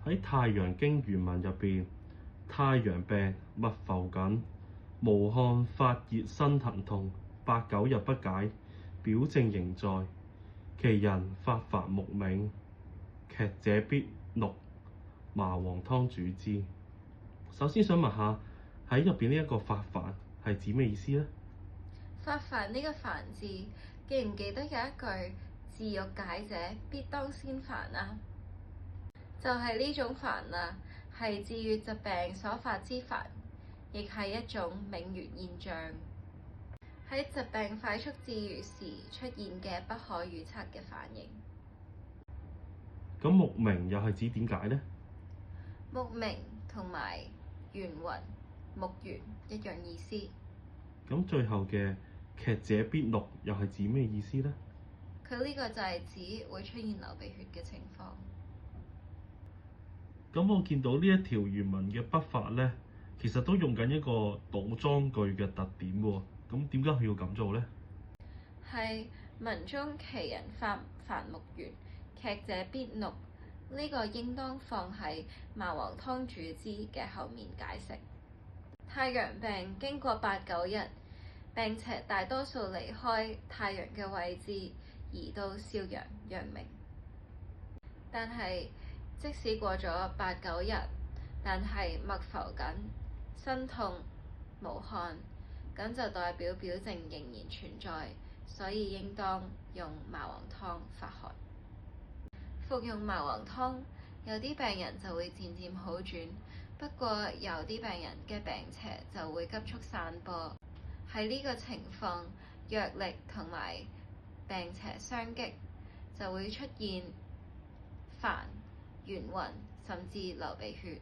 喺《太陽經》原文入邊，太陽病，脈浮緊，無汗發熱身疼痛，8、9日不解，表症仍在。其人發煩目明，劇者必熝，麻黃湯主之。首先想問下，喺入邊呢一個發煩係指咩意思呢？發煩呢個煩字，記唔記得有一句治欲解者必當先煩啊？就係呢種煩啊，係治愈疾病所發之煩，亦係一種冥月現象，喺疾病快速治愈時出現嘅不可預測嘅反應。咁目明又係指點解呢？目明同埋眩暈、目眩一樣意思。咁最後嘅劇者必熝又係指咩意思呢？佢呢個就係指會出現流鼻血嘅情況。咁我見到呢一條原文嘅筆法呢，其實都用緊一個倒裝句嘅特點喎。咁點解佢要咁做呢？係文中其人發煩目眩，劇者必熝，呢個應當放喺麻黃湯主之嘅後面解釋。太陽病經過8、9日，病邪大多數離開太陽嘅位置，移到少陽、陽明。但係即使過咗8、9日，但係脈浮緊、身痛、無汗，咁就代表表症仍然存在，所以應當用麻黃湯發汗。服用麻黃湯，有啲病人就會漸漸好轉，不過有啲病人嘅病邪就會急速散播。喺呢個情況，藥力同埋病邪相擊，就會出現煩、眩暈，甚至流鼻血。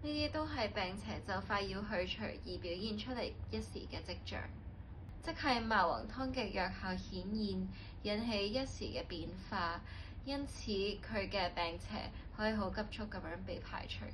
呢啲都係病邪就快要去除而表現出嚟一時嘅跡象，即係麻黃湯嘅藥效顯現，引起一時嘅變化，因此佢嘅病邪可以好急速咁樣被排除。